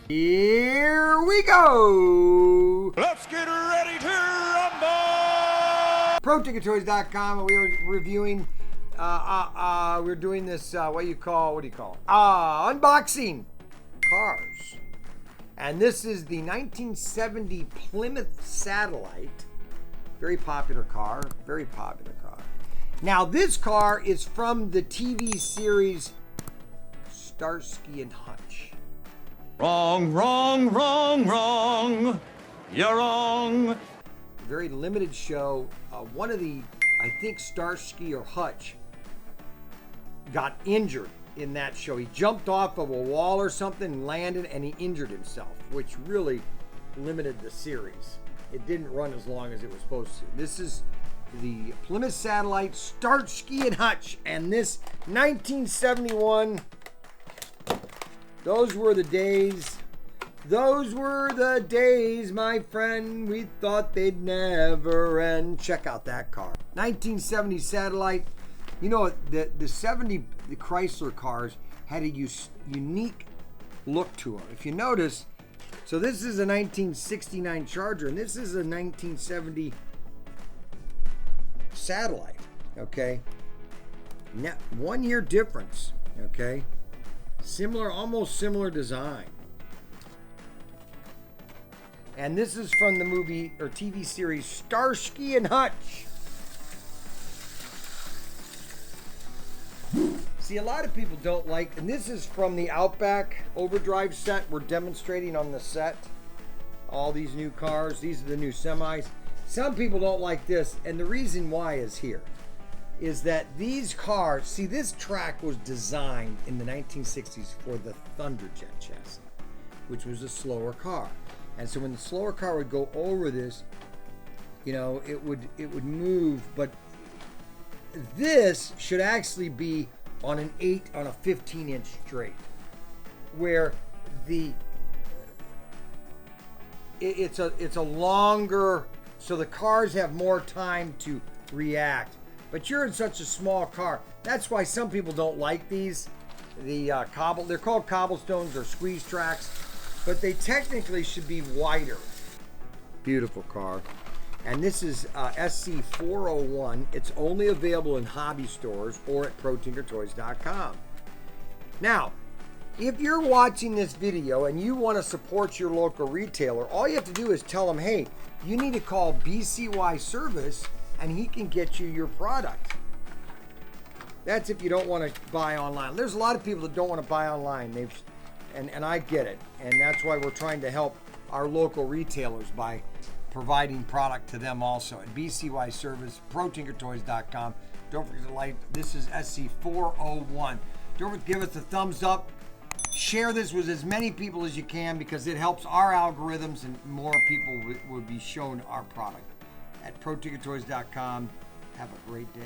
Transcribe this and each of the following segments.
Here we go! Let's get ready to rumble! ProTinkerToys.com. We are reviewing, we're doing this, what do you call it? Unboxing cars. And this is the 1970 Plymouth Satellite. Very popular car, very popular car. Now this car is from the TV series Starsky and Hutch. Wrong, wrong, wrong, wrong. You're wrong. Very limited show. One of the, I think Starsky or Hutch got injured in that show. He jumped off of a wall or something, landed, and he injured himself, which really limited the series. It didn't run as long as it was supposed to. This is the Plymouth Satellite Starsky and Hutch, and this 1971. Those were the days. Those were the days, my friend. We thought they'd never end. Check out that car. 1970 Satellite. You know, the Chrysler cars had a unique look to them. If you notice, so this is a 1969 Charger, and this is a 1970 Satellite, okay? Now, 1 year difference, okay? Similar, almost similar design. And this is from the movie or TV series Starsky and Hutch. See, a lot of people don't like, and this is from the Outback Overdrive set. We're demonstrating on the set all these new cars. These are the new semis. Some people don't like this, and the reason why is here. Is that these cars, see, this track was designed in the 1960s for the ThunderJet chassis, which was a slower car. And so when the slower car would go over this, you know, it would move, but this should actually be on a 15-inch straight, where it's a longer, so the cars have more time to react. But you're in such a small car. That's why some people don't like these. They're called cobblestones or squeeze tracks, but they technically should be wider. Beautiful car. And this is SC401. It's only available in hobby stores or at ProTinkerToys.com. Now, if you're watching this video and you want to support your local retailer, all you have to do is tell them, hey, you need to call BCY Service and he can get you your product. That's if you don't want to buy online. There's a lot of people that don't want to buy online. And I get it. And that's why we're trying to help our local retailers by providing product to them also at BCY Service, ProTinkerToys.com. Don't forget to like. This is SC401. Don't forget to give us a thumbs up. Share this with as many people as you can because it helps our algorithms and more people will be shown our product. At ProTinkerToys.com. Have a great day.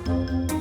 Thank you.